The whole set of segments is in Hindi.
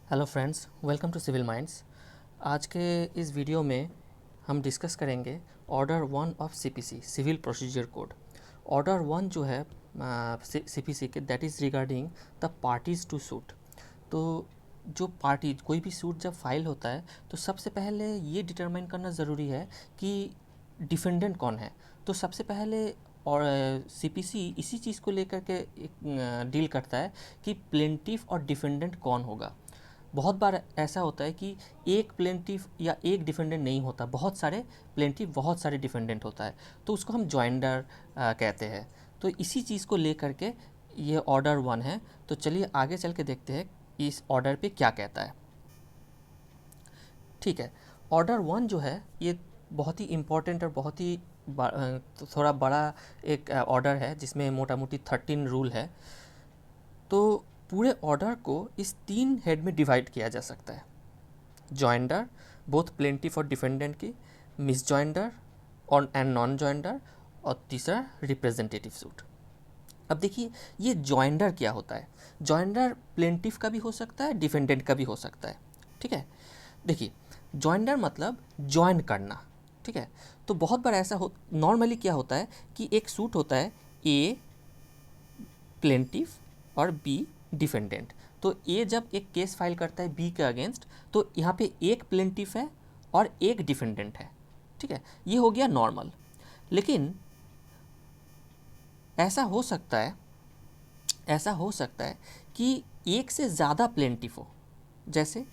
Hello friends, welcome to civil minds. आज के इस वीडियो में हम डिस्कस करेंगे order 1 of CPC, civil procedure code. Order 1 जो है सीपीसी के, that is regarding the parties to suit. तो जो पार्टी, कोई भी सूट जब फाइल होता है तो सबसे पहले ये डिटरमाइन करना ज़रूरी है कि डिफेंडेंट कौन है। तो सबसे पहले और सीपीसी इसी चीज़ को लेकर के डील करता है कि प्लेंटिफ और डिफेंडेंट कौन होगा। बहुत बार ऐसा होता है कि एक प्लेंटिफ या एक डिफेंडेंट नहीं होता, बहुत सारे प्लेंटिफ, बहुत सारे डिफेंडेंट होता है, तो उसको हम जॉइंडर कहते हैं। तो इसी चीज़ को लेकर के ये ऑर्डर 1 है। तो चलिए आगे चल के देखते हैं इस ऑर्डर पे क्या कहता है। ठीक है, ऑर्डर 1 जो है ये बहुत ही इम्पोर्टेंट और बहुत ही तो थोड़ा बड़ा एक ऑर्डर है, जिसमें मोटा मोटी 13 रूल है। तो पूरे ऑर्डर को इस 3 हेड में डिवाइड किया जा सकता है: जॉइंडर, बोथ प्लेंटिफ और डिफेंडेंट की; मिस जॉइंडर और एंड नॉन जॉइंडर; और तीसरा रिप्रेजेंटेटिव सूट। अब देखिए ये जॉइंडर क्या होता है। जॉइंडर प्लेंटिफ का भी हो सकता है, डिफेंडेंट का भी हो सकता है। ठीक है, देखिए जॉइंडर मतलब जॉइन करना। ठीक है, तो बहुत बार ऐसा हो, नॉर्मली क्या होता है कि एक सूट होता है, ए प्लेंटिफ और बी डिफेंडेंट। तो ए जब एक केस फाइल करता है बी के अगेंस्ट, तो यहाँ पे एक प्लेंटिफ है और एक डिफेंडेंट है। ठीक है, ये हो गया नॉर्मल। लेकिन ऐसा हो सकता है कि एक से ज़्यादा प्लेंटिफ हो, जैसे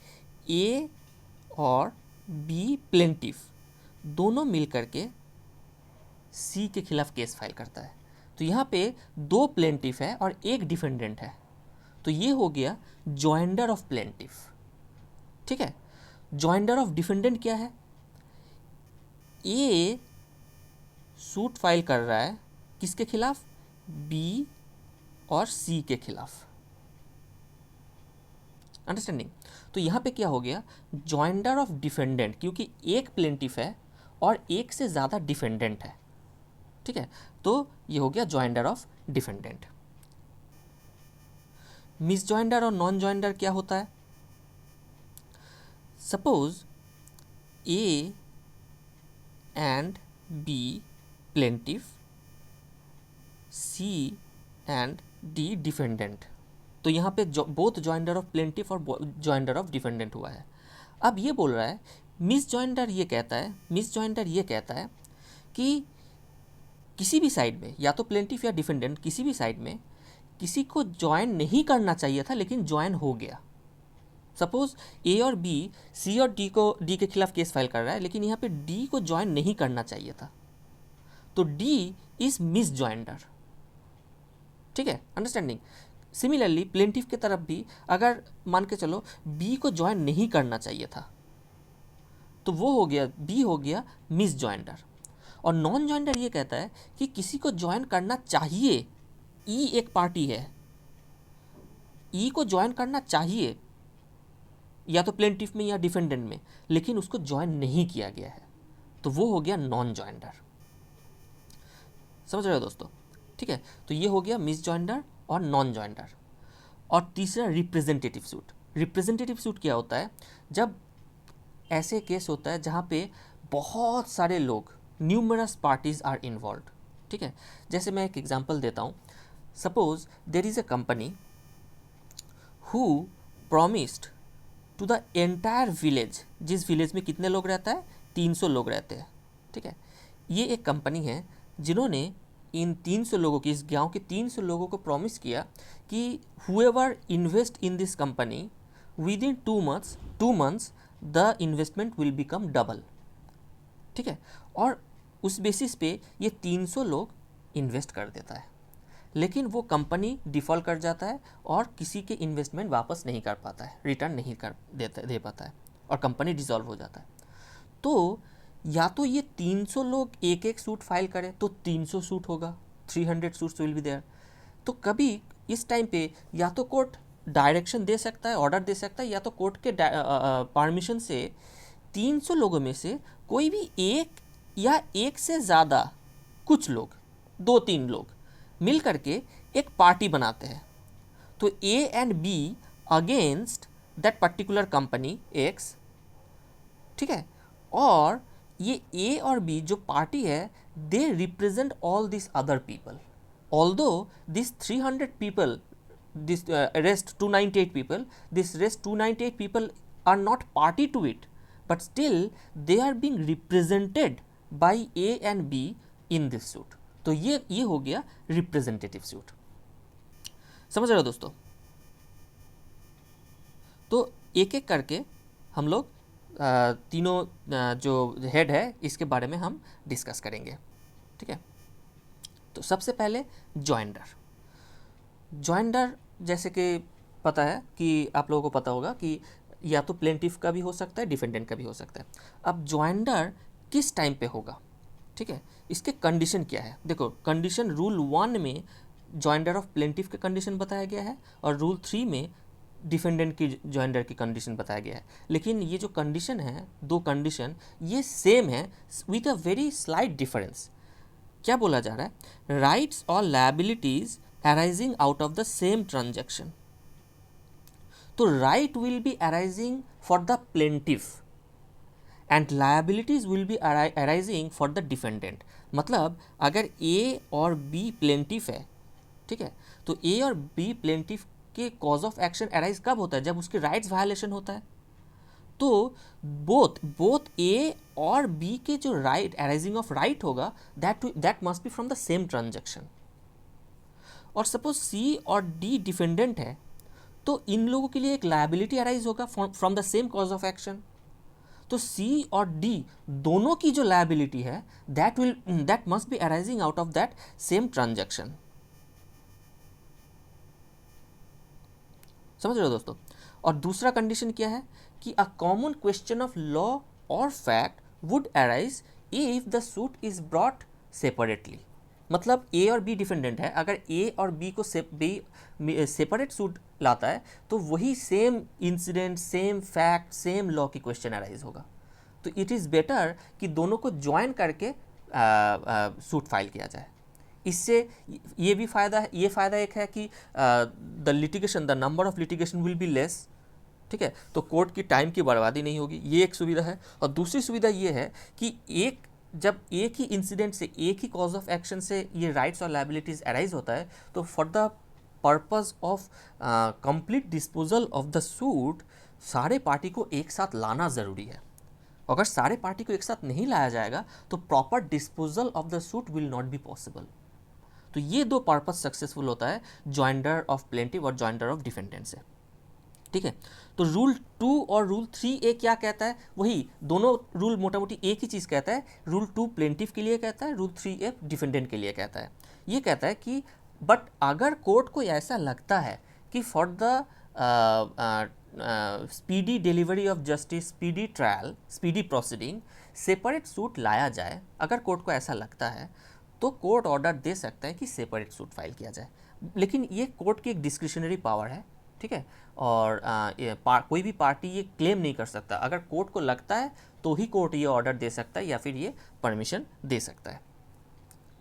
ए और बी प्लेंटिफ दोनों मिल करके सी के खिलाफ केस फाइल करता है। तो यहाँ पे 2 प्लेंटिफ है और एक डिफेंडेंट है, तो ये हो गया जॉइंडर ऑफ प्लेंटिफ। ठीक है, जॉइंडर ऑफ डिफेंडेंट क्या है? ए सूट फाइल कर रहा है किसके खिलाफ? बी और सी के खिलाफ। अंडरस्टैंडिंग? तो यहाँ पे क्या हो गया, जॉइंडर ऑफ डिफेंडेंट, क्योंकि एक प्लेंटिफ है और एक से ज़्यादा डिफेंडेंट है। ठीक है, तो ये हो गया joinder of defendant. Misjoinder और नॉन जॉइंडर क्या होता है? Suppose A and B plaintiff, C and D defendant. तो यहाँ पे बोथ जॉइंडर ऑफ प्लेंटिफ और जॉइंडर ऑफ डिफेंडेंट हुआ है। अब ये बोल रहा है, मिस जॉइंडर ये कहता है कि किसी भी साइड में, या तो प्लेंटिफ या डिफेंडेंट, किसी भी साइड में किसी को ज्वाइन नहीं करना चाहिए था लेकिन ज्वाइन हो गया। सपोज ए और बी सी और डी के खिलाफ केस फाइल कर रहा है, लेकिन यहाँ पे डी को ज्वाइन नहीं करना चाहिए था, तो डी इज मिस जॉइंडर। ठीक है, अंडरस्टैंडिंग? सिमिलरली प्लेंटिफ की तरफ भी अगर मान के चलो बी को ज्वाइन नहीं करना चाहिए था, तो वो हो गया, बी हो गया मिस जॉइंडर। और नॉन जॉइंडर ये कहता है कि किसी को ज्वाइन करना चाहिए, ई एक पार्टी है, ई को ज्वाइन करना चाहिए या तो प्लेंटिफ में या डिफेंडेंट में, लेकिन उसको ज्वाइन नहीं किया गया है, तो वो हो गया नॉन जॉइंडर। समझ रहे हो दोस्तों? ठीक है, तो ये हो गया मिस जॉइंडर और नॉन जॉइंडर। और तीसरा रिप्रेजेंटेटिव सूट। रिप्रेजेंटेटिव सूट क्या होता है? जब ऐसे केस होता है जहाँ पे बहुत सारे लोग, न्यूमरस पार्टीज आर इन्वॉल्व। ठीक है, जैसे मैं एक एग्जांपल देता हूँ। Suppose there is a company who promised to the entire village, जिस विलेज में कितने लोग रहता है? 300 लोग रहते हैं। ठीक है, ये एक कंपनी है जिन्होंने इन 300 लोगों की, इस गांव के 300 लोगों को प्रॉमिस किया कि whoever invest in this company within 2 months the investment will become double. ठीक है, और उस बेसिस पे ये 300 लोग इन्वेस्ट कर देता है, लेकिन वो कंपनी डिफ़ॉल्ट कर जाता है और किसी के इन्वेस्टमेंट वापस नहीं कर पाता है, रिटर्न नहीं कर दे पाता है, और कंपनी डिसॉल्व हो जाता है। तो या तो ये 300 लोग एक एक सूट फाइल करें तो 300 सूट होगा, 300 सूट्स विल बी देयर। तो कभी इस टाइम पे या तो कोर्ट डायरेक्शन दे सकता है, ऑर्डर दे सकता है, या तो कोर्ट के परमिशन से 300 लोगों में से कोई भी एक या एक से ज़्यादा कुछ लोग, 2-3 लोग मिल करके एक पार्टी बनाते हैं। तो ए and be against that particular company x, ठीक है, और ये ए और बी जो पार्टी है they represent all this other people, although this 300 people, this rest 298 people, this rest 298 people are not party to it, but still they are being represented by A and B in this suit. तो ये हो गया रिप्रेजेंटेटिव सूट। समझ रहे हो दोस्तों? तो एक एक करके हम लोग तीनों जो हेड है इसके बारे में हम डिस्कस करेंगे, ठीक है। तो सबसे पहले जॉइंडर। जॉइंडर जैसे कि पता है कि आप लोगों को पता होगा कि या तो प्लेंटिफ का भी हो सकता है, डिफेंडेंट का भी हो सकता है। अब जॉइंडर किस टाइम पे होगा, ठीक है, इसके कंडीशन क्या है? देखो, कंडीशन रूल 1 में जॉइंडर ऑफ प्लेंटिफ के कंडीशन बताया गया है और रूल 3 में डिफेंडेंट की जॉइंडर की कंडीशन बताया गया है। लेकिन ये जो कंडीशन है, दो कंडीशन ये सेम है with a very slight difference. क्या बोला जा रहा है? राइट्स और liabilities arising out of the same transaction. तो right will be arising for the plaintiff and liabilities will be arising for the defendant. मतलब अगर A और B plaintiff है, ठीक है, तो A और B plaintiff के cause of action arise कब होता है? जब उसके rights violation होता है। तो both A और B के जो right arising of right होगा that must be from the same transaction. और सपोज सी और डी डिफेंडेंट है तो इन लोगों के लिए एक लायबिलिटी अराइज होगा from the same cause of action. तो सी और डी दोनों की जो लायबिलिटी है that must be arising out of that same transaction. समझ रहे हो दोस्तों? और दूसरा कंडीशन क्या है कि a common question of law और fact would arise if the suit is brought separately. मतलब ए और बी डिफेंडेंट है, अगर ए और बी को सेपरेट सूट लाता है तो वही same incident, same fact, same law की क्वेश्चन अराइज होगा। तो इट इज़ बेटर कि दोनों को ज्वाइन करके सूट फाइल किया जाए। इससे ये भी फ़ायदा है, ये फ़ायदा एक है कि the number of litigation will be less, ठीक है, तो कोर्ट की टाइम की बर्बादी नहीं होगी, ये एक सुविधा है। और दूसरी सुविधा ये है कि जब एक ही इंसिडेंट से, एक ही कॉज ऑफ एक्शन से ये राइट्स और लायबिलिटीज़ अराइज होता है तो for the purpose of complete disposal of the suit सारे पार्टी को एक साथ लाना ज़रूरी है। अगर सारे पार्टी को एक साथ नहीं लाया जाएगा तो proper disposal of the suit will not be possible. तो ये दो पर्पस सक्सेसफुल होता है जॉइंडर ऑफ प्लेंटिव और जॉइंडर ऑफ डिफेंडेंट से, ठीक है। तो रूल 2 और रूल 3A क्या कहता है? वही दोनों रूल मोटा मोटी एक ही चीज़ कहता है। रूल 2 प्लेंटिफ के लिए कहता है, रूल 3A डिफेंडेंट के लिए कहता है। ये कहता है कि बट अगर कोर्ट को ऐसा लगता है कि for the speedy delivery of justice, speedy trial, speedy proceeding separate suit लाया जाए, अगर कोर्ट को ऐसा लगता है तो कोर्ट ऑर्डर दे सकता है कि सेपरेट सूट फाइल किया जाए। लेकिन ये कोर्ट की एक डिस्क्रिशनरी पावर है, ठीक है, और कोई भी पार्टी ये क्लेम नहीं कर सकता। अगर कोर्ट को लगता है तो ही कोर्ट ये ऑर्डर दे सकता है या फिर ये परमिशन दे सकता है,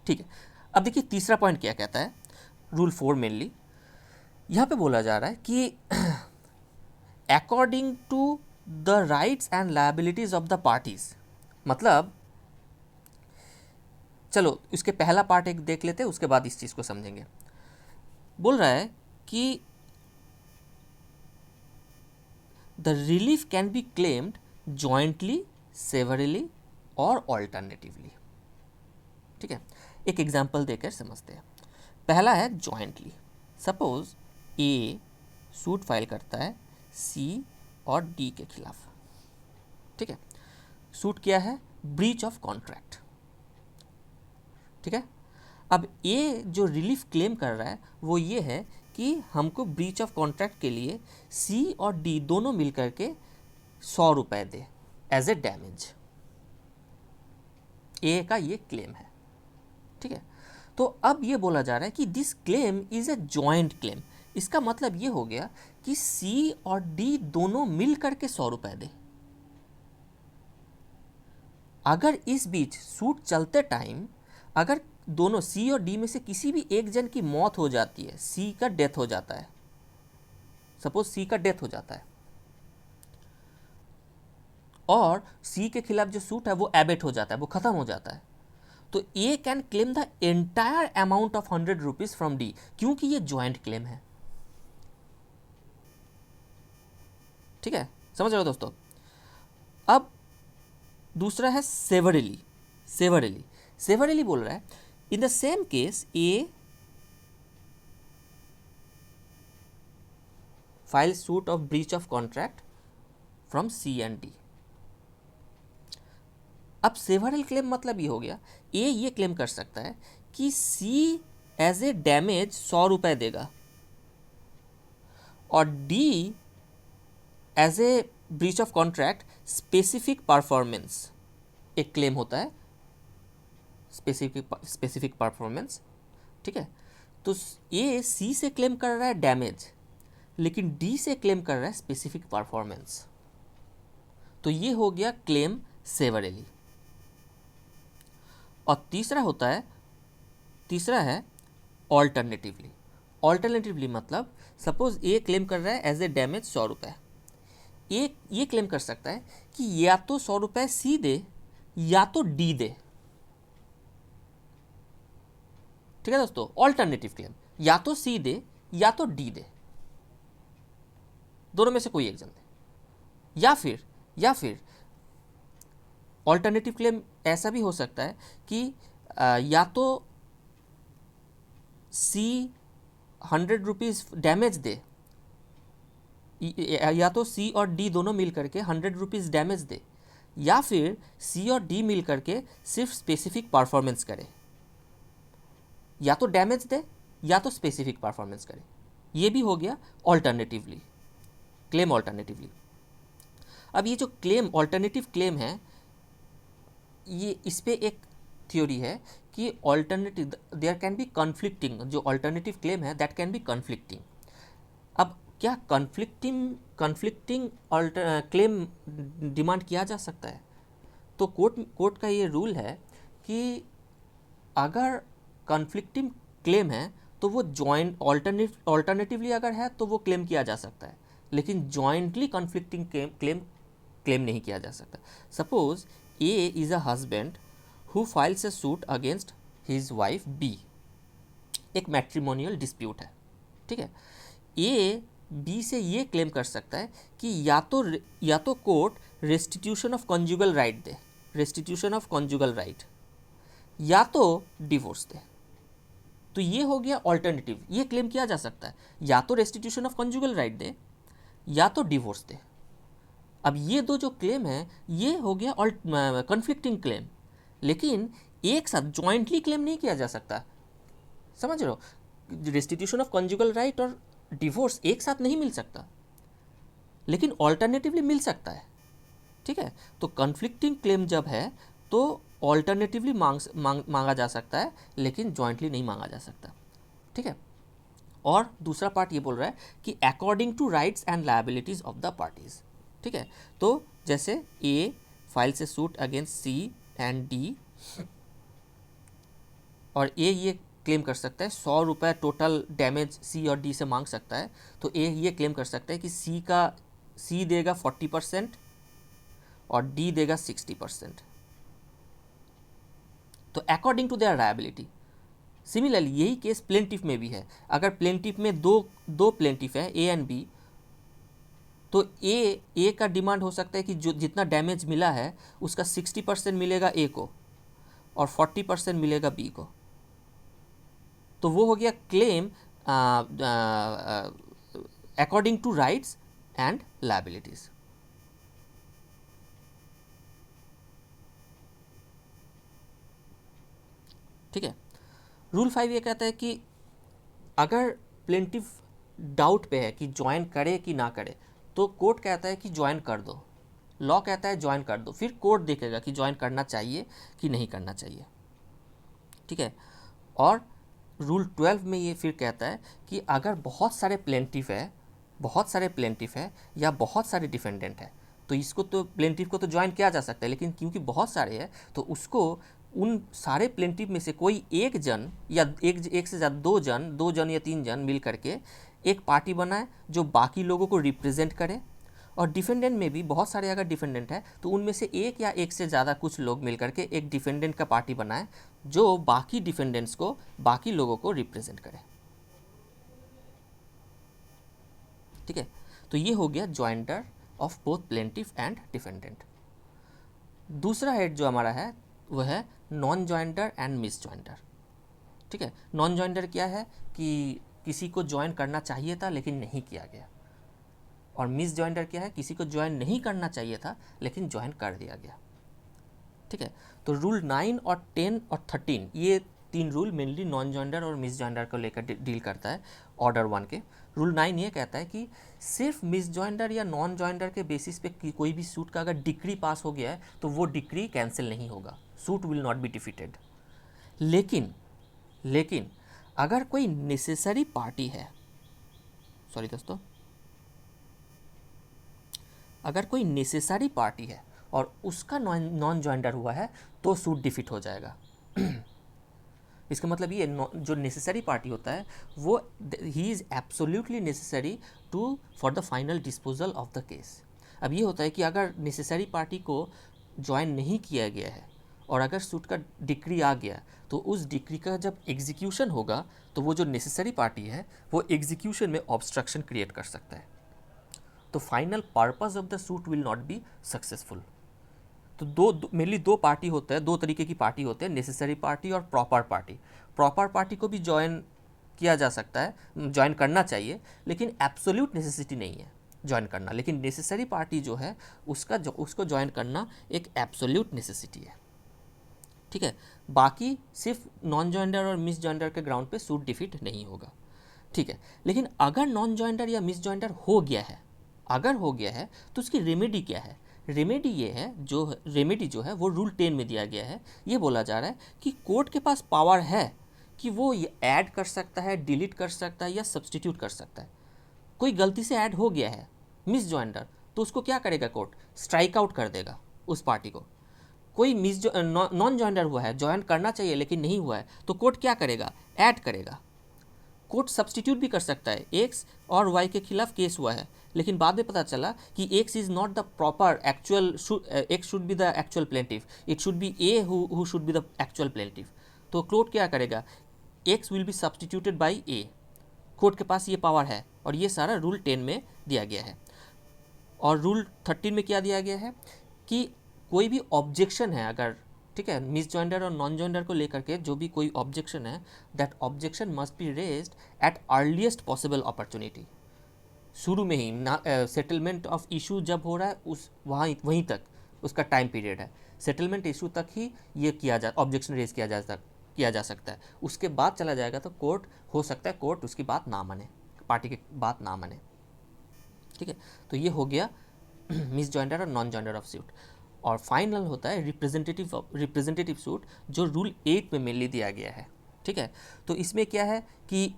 ठीक है। अब देखिए तीसरा पॉइंट क्या कहता है, रूल 4 मेनली यहाँ पे बोला जा रहा है कि according to the rights and liabilities of the parties. मतलब चलो इसके पहला पार्ट एक देख लेते हैं, उसके बाद इस चीज़ को समझेंगे। बोल रहा है कि the relief can be claimed jointly, severally और ऑल्टरनेटिवली, ठीक है। एक एग्जाम्पल देकर समझते हैं। पहला है जॉइंटली। सपोज ए सूट फाइल करता है सी और डी के खिलाफ, ठीक है। सूट क्या है? ब्रीच ऑफ कॉन्ट्रैक्ट, ठीक है। अब ए जो रिलीफ क्लेम कर रहा है वो ये है कि हमको ब्रीच ऑफ कॉन्ट्रैक्ट के लिए सी और डी दोनों मिलकर के 100 रुपये दे एज ए डैमेज। ए का ये क्लेम है, ठीक है। तो अब ये बोला जा रहा है कि this claim is a joint claim. इसका मतलब ये हो गया कि सी और डी दोनों मिल करके 100 रुपये दे। अगर इस बीच सूट चलते टाइम अगर दोनों सी और डी में से किसी भी एक जन की मौत हो जाती है, सी का डेथ हो जाता है, सपोज सी का डेथ हो जाता है, और सी के खिलाफ जो सूट है वो एबेट हो जाता है, वो खत्म हो जाता है, तो A can claim the entire amount of 100 rupees from D, क्योंकि ये ज्वाइंट क्लेम है। ठीक है, समझ रहे हो दोस्तों। अब दूसरा है सेवरली। सेवरली बोल रहा है in the same case A file suit of breach of contract from C and D. अब सेवरल क्लेम मतलब ये हो गया, ए ये क्लेम कर सकता है कि सी एज ए डैमेज 100 रुपए देगा और D as a breach of contract specific performance, एक क्लेम होता है स्पेसिफिक परफॉर्मेंस। ठीक है, तो ए सी से क्लेम कर रहा है डैमेज, लेकिन डी से क्लेम कर रहा है स्पेसिफिक परफॉर्मेंस, तो ये हो गया क्लेम सेवरली। और तीसरा है ऑल्टरनेटिवली मतलब सपोज ए क्लेम कर रहा है एज ए डैमेज 100 रुपए, ये क्लेम कर सकता है कि या तो 100 रुपए सी दे या तो डी दे। ठीक है दोस्तों, ऑल्टरनेटिव क्लेम, या तो सी दे या तो डी दे, दोनों में से कोई एक जन दे। या फिर ऑल्टरनेटिव क्लेम ऐसा भी हो सकता है कि या तो सी 100 रुपीज़ डैमेज दे, या तो सी और डी दोनों मिल करके 100 रुपीज़ डैमेज दे, या फिर सी और डी मिल करके सिर्फ स्पेसिफिक परफॉर्मेंस करे, या तो डैमेज दे या तो स्पेसिफिक परफॉर्मेंस करे। ये भी हो गया ऑल्टरनेटिवली, क्लेम ऑल्टरनेटिवली। अब ये जो क्लेम ऑल्टरनेटिव क्लेम है, ये इस पे एक थ्योरी है कि alternative there can be conflicting, जो ऑल्टरनेटिव क्लेम है दैट कैन बी कन्फ्लिक्टिंग। अब क्या कन्फ्लिक्टिंग क्लेम डिमांड किया जा सकता है? तो कोर्ट का ये रूल है कि अगर कन्फ्लिक्टिंग क्लेम है तो वो जॉइंट ऑल्टरनेटिवली अगर है तो वो क्लेम किया जा सकता है, लेकिन जॉइंटली कन्फ्लिक्टिंग क्लेम नहीं किया जा सकता। Suppose A is a husband who files a suit against his wife B, एक मैट्रिमोनियल डिस्प्यूट है। ठीक है, ए बी से ये क्लेम कर सकता है कि या तो court restitution of conjugal right they, या तो डिवोर्स दे। तो ये हो गया ऑल्टरनेटिव, ये क्लेम किया जा सकता है, या तो restitution of conjugal right they या तो डिवोर्स दे। अब ये दो जो क्लेम है ये हो गया कन्फ्लिक्टिंग क्लेम, लेकिन एक साथ जॉइंटली क्लेम नहीं किया जा सकता। समझ रहे हो, रेस्टिट्यूशन ऑफ कॉन्जुगल राइट और डिवोर्स एक साथ नहीं मिल सकता, लेकिन ऑल्टरनेटिवली मिल सकता है। ठीक है, तो कन्फ्लिक्टिंग क्लेम जब है तो ऑल्टरनेटिवली मांगा जा सकता है, लेकिन जॉइंटली नहीं मांगा जा सकता। ठीक है, और दूसरा पार्ट ये बोल रहा है कि according to rights and liabilities of the parties. ठीक है, तो जैसे ए फाइल से suit against C and D, और ए ये क्लेम कर सकता है 100 रुपये टोटल डैमेज सी और डी से मांग सकता है, तो ए ये क्लेम कर सकता है कि सी देगा 40% और डी देगा 60%, तो according to their liability. Similarly यही केस प्लेंटिफ में भी है। अगर प्लेंटिफ में दो प्लेंटिफ है ए एंड बी, तो ए का डिमांड हो सकता है कि जो जितना डैमेज मिला है उसका 60% मिलेगा ए को और 40% मिलेगा बी को। तो वो हो गया claim according to rights and liabilities. ठीक है, रूल 5 ये कहता है कि अगर प्लेंटिफ डाउट पे है कि ज्वाइन करे कि ना करे, तो कोर्ट कहता है कि ज्वाइन कर दो, लॉ कहता है ज्वाइन कर दो, फिर कोर्ट देखेगा कि ज्वाइन करना चाहिए कि नहीं करना चाहिए। ठीक है, और रूल 12 में ये फिर कहता है कि अगर बहुत सारे प्लेंटिफ है या बहुत सारे डिफेंडेंट है, तो इसको तो प्लेंटिफ को तो ज्वाइन किया जा सकता है, लेकिन क्योंकि बहुत सारे हैं तो उसको उन सारे प्लेंटिफ में से कोई एक जन या एक से ज़्यादा दो जन या 3 जन मिल करके एक पार्टी बनाए जो बाकी लोगों को रिप्रेजेंट करे और डिफेंडेंट में भी बहुत सारे अगर डिफेंडेंट है तो उनमें से एक या एक से ज़्यादा कुछ लोग मिलकर के एक डिफेंडेंट का पार्टी बनाए जो बाकी डिफेंडेंट्स को, बाकी लोगों को रिप्रेजेंट करे। ठीक है, तो ये हो गया jointer of both plaintiff and defendant. दूसरा हेड जो हमारा है वह है non jointer and miss jointer. ठीक है, नॉन जॉइंटर क्या है कि किसी को ज्वाइन करना चाहिए था लेकिन नहीं किया गया, और मिस जॉइंटर क्या है, किसी को ज्वाइन नहीं करना चाहिए था लेकिन ज्वाइन कर दिया गया। ठीक है, तो रूल 9 और 10 और 13 ये 3 रूल मेनली नॉन जॉइंटर और मिस जॉइंटर को लेकर डील करता है ऑर्डर 1 के। रूल 9 ये कहता है कि सिर्फ मिस जॉइंटर या नॉन जॉइंटर के बेसिस पे कोई भी सूट का अगर डिक्री पास हो गया है तो वो डिक्री कैंसिल नहीं होगा, suit will not be defeated. लेकिन अगर कोई नेसेसरी पार्टी है, सॉरी दोस्तों, अगर कोई नेसेसरी पार्टी है और उसका नॉन जॉइंटर हुआ है तो सूट डिफीट हो जाएगा। इसका मतलब ये जो नेसेसरी पार्टी होता है वो ही is absolutely necessary to for the final disposal of the case. अब ये होता है कि अगर नेसेसरी पार्टी को ज्वाइन नहीं किया गया है और अगर सूट का डिक्री आ गया तो उस डिक्री का जब एग्जीक्यूशन होगा तो वो जो नेसेसरी पार्टी है वो एग्जीक्यूशन में ऑब्स्ट्रक्शन क्रिएट कर सकता है, तो final purpose of the suit will not be successful. तो मेनली दो पार्टी होता है, दो तरीके की पार्टी होते हैं, नेसेसरी पार्टी और प्रॉपर पार्टी। प्रॉपर पार्टी को भी ज्वाइन किया जा सकता है, ज्वाइन करना चाहिए, लेकिन एब्सोल्यूट नेसेसिटी नहीं है ज्वाइन करना। लेकिन नेसेसरी पार्टी जो है उसको ज्वाइन करना एक एब्सोल्यूट नेसेसिटी है। ठीक है, बाकी सिर्फ नॉन जॉइंडर और मिस जॉइंडर के ग्राउंड पे सूट डिफीट नहीं होगा। ठीक है, लेकिन अगर नॉन जॉइंडर या मिस जॉइंडर हो गया है, अगर हो गया है तो उसकी रेमेडी क्या है? रेमेडी ये है, रेमेडी जो है वो रूल 10 में दिया गया है। ये बोला जा रहा है कि कोर्ट के पास पावर है कि वो ऐड कर सकता है, डिलीट कर सकता है या सब्सटीट्यूट कर सकता है। कोई गलती से ऐड हो गया है मिस जॉइंडर तो उसको क्या करेगा कोर्ट? स्ट्राइक आउट कर देगा उस पार्टी को। कोई नॉन जॉइंडर हुआ है, ज्वाइन करना चाहिए लेकिन नहीं हुआ है, तो कोर्ट क्या करेगा? ऐड करेगा। कोर्ट सब्सटीट्यूट भी कर सकता है, एक्स और वाई के खिलाफ केस हुआ है लेकिन बाद में पता चला कि x is not the proper actual, x should be the actual plaintiff, it should be A who should be the actual plaintiff. तो कोर्ट क्या करेगा? X will be substituted by A. Court के पास ये पावर है और ये सारा रूल 10 में दिया गया है। और रूल 13 में क्या दिया गया है कि कोई भी ऑब्जेक्शन है अगर, ठीक है, मिस जॉइंडर और नॉन जॉइंडर को लेकर के जो भी कोई ऑब्जेक्शन है, that objection must be raised at earliest possible opportunity. शुरू में ही ना, सेटलमेंट ऑफ इशू जब हो रहा है उस वहीं तक उसका टाइम पीरियड है, सेटलमेंट इशू तक ही ये ऑब्जेक्शन रेज किया जा सकता है। उसके बाद चला जाएगा तो कोर्ट, हो सकता है कोर्ट उसकी बात ना माने, पार्टी की बात ना माने। ठीक है, तो ये हो गया मिस जॉइंडर और नॉन जॉइंडर ऑफ सूट। और फाइनल होता है रिप्रेजेंटेटिव सूट जो रूल 8 में मेनली दिया गया है। ठीक है, तो इसमें क्या है कि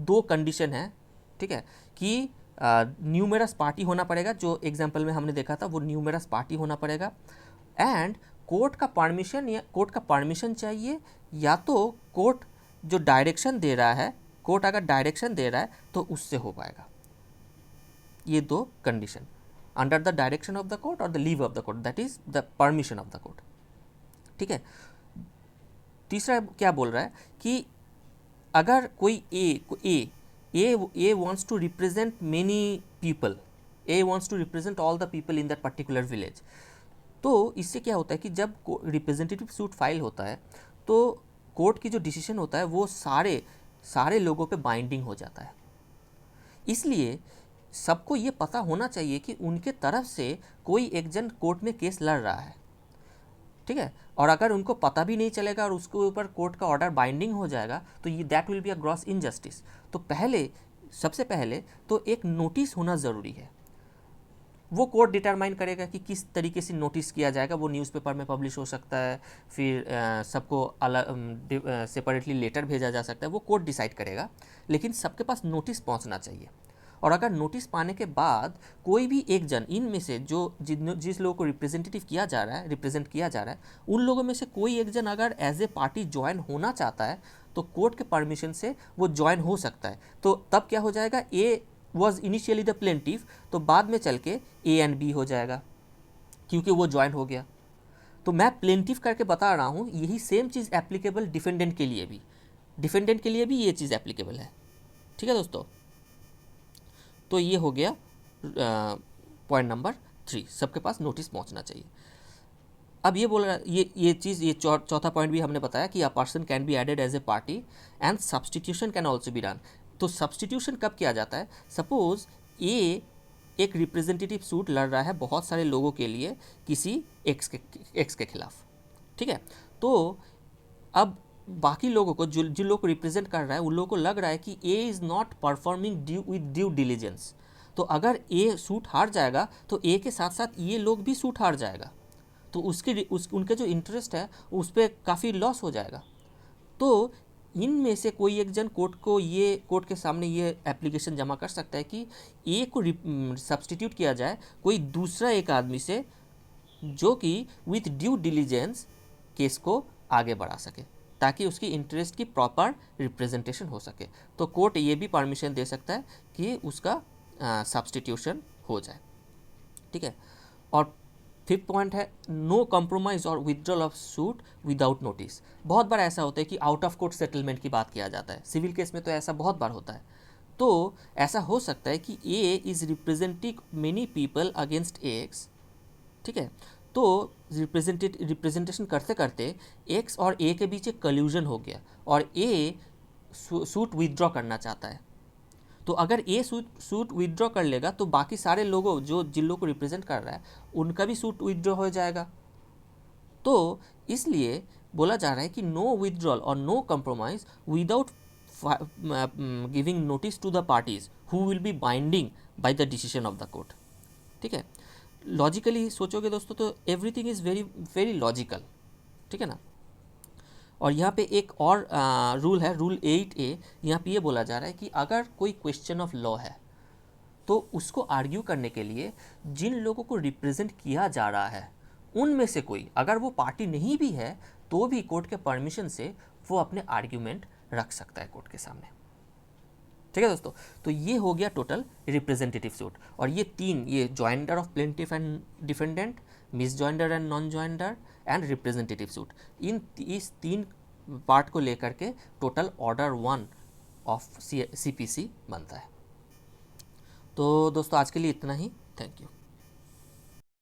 दो कंडीशन है। ठीक है, कि न्यूमेरस पार्टी होना पड़ेगा, जो एग्जाम्पल में हमने देखा था वो न्यूमेरस पार्टी होना पड़ेगा, एंड कोर्ट का परमिशन चाहिए, या तो कोर्ट जो डायरेक्शन दे रहा है, कोर्ट अगर डायरेक्शन दे रहा है तो उससे हो पाएगा। ये दो condition, under the direction of the court और the leave of the court, that is the permission of the court. ठीक है, तीसरा क्या बोल रहा है कि अगर कोई A wants to represent many people, A wants to represent all the people in that particular village, तो इससे क्या होता है कि जब रिप्रेजेंटेटिव सूट फाइल होता है तो कोर्ट की जो डिसीजन होता है वो सारे लोगों पे बाइंडिंग हो जाता है। इसलिए सबको ये पता होना चाहिए कि उनके तरफ से कोई एक जन कोर्ट में केस लड़ रहा है। ठीक है, और अगर उनको पता भी नहीं चलेगा और उसके ऊपर कोर्ट का ऑर्डर बाइंडिंग हो जाएगा तो ये that will be a gross injustice. तो सबसे पहले तो एक नोटिस होना ज़रूरी है। वो कोर्ट डिटरमाइन करेगा कि किस तरीके से नोटिस किया जाएगा। वो न्यूज़पेपर में पब्लिश हो सकता है, फिर सबको अलग सेपरेटली लेटर भेजा जा सकता है, वो कोर्ट डिसाइड करेगा, लेकिन सबके पास नोटिस पहुंचना चाहिए। और अगर नोटिस पाने के बाद कोई भी एक जन इनमें से जिस लोगों को रिप्रेजेंट किया जा रहा है, उन लोगों में से कोई एक जन अगर एज ए पार्टी ज्वाइन होना चाहता है तो कोर्ट के परमिशन से वो ज्वाइन हो सकता है। तो तब क्या हो जाएगा, वॉज इनिशियली द प्लेंटिफ, तो बाद में चल के ए एंड बी हो जाएगा क्योंकि वो ज्वाइन हो गया। तो मैं प्लेंटिफ करके बता रहा हूँ, यही सेम चीज़ एप्लीकेबल डिफेंडेंट के लिए भी, डिफेंडेंट के लिए भी ये चीज़ एप्लीकेबल है। ठीक है दोस्तों, तो ये हो गया पॉइंट नंबर 3, सबके पास नोटिस पहुंचना चाहिए। अब ये बोल रहा है, ये चीज़, ये चौथा पॉइंट भी हमने बताया कि a person can be added as a party and substitution can also be done. तो सब्सटीट्यूशन कब किया जाता है? सपोज ए एक रिप्रेजेंटेटिव सूट लड़ रहा है बहुत सारे लोगों के लिए किसी एक्स के खिलाफ, ठीक है। तो अब बाकी लोगों को, जिन लोगों को रिप्रेजेंट कर रहा है, उन लोगों को लग रहा है कि A is not performing due diligence. तो अगर ए सूट हार जाएगा तो ए के साथ साथ ये लोग भी सूट हार जाएगा, तो उनके जो इंटरेस्ट है उस पर काफ़ी लॉस हो जाएगा। तो इनमें से कोई एक जन कोर्ट के सामने ये एप्लीकेशन जमा कर सकता है कि ए को सब्सटीट्यूट किया जाए कोई दूसरा एक आदमी से जो कि विथ ड्यू डिलीजेंस केस को आगे बढ़ा सके, ताकि उसकी इंटरेस्ट की प्रॉपर रिप्रेजेंटेशन हो सके। तो कोर्ट ये भी परमिशन दे सकता है कि उसका सब्सटीट्यूशन हो जाए, ठीक है। और फिफ्थ पॉइंट है नो कॉम्प्रोमाइज़ और withdrawal of suit without notice. बहुत बार ऐसा होता है कि आउट ऑफ कोर्ट सेटलमेंट की बात किया जाता है, सिविल केस में तो ऐसा बहुत बार होता है। तो ऐसा हो सकता है कि A is representing many people against x, ठीक है। तो रिप्रेजेंटेशन करते करते एक्स और ए के बीच एक कल्यूजन हो गया और ए सूट विथड्रॉ करना चाहता है। तो अगर ए सूट विथड्रॉ कर लेगा तो बाकी सारे लोगों जिन लोगों को रिप्रेजेंट कर रहा है उनका भी सूट विथड्रॉ हो जाएगा। तो इसलिए बोला जा रहा है कि नो विथड्रॉल और no compromise without giving notice to the parties who will be binding by the decision of the court, ठीक है। लॉजिकली सोचोगे दोस्तों तो everything is very very logical, ठीक है ना। और यहाँ पे एक और रूल है, रूल 8A। यहाँ पे ये बोला जा रहा है कि अगर कोई क्वेश्चन ऑफ लॉ है तो उसको आर्ग्यू करने के लिए जिन लोगों को रिप्रेजेंट किया जा रहा है उनमें से कोई, अगर वो पार्टी नहीं भी है तो भी कोर्ट के परमिशन से वो अपने आर्ग्यूमेंट रख सकता है कोर्ट के सामने, ठीक है दोस्तों। तो ये हो गया टोटल रिप्रेजेंटेटिव सूट। और ये joinder of plaintiff and defendant, miss joinder and non joinder and representative suit, इस 3 पार्ट को लेकर के टोटल ऑर्डर 1 ऑफ CPC बनता है। तो दोस्तों आज के लिए इतना ही, थैंक यू।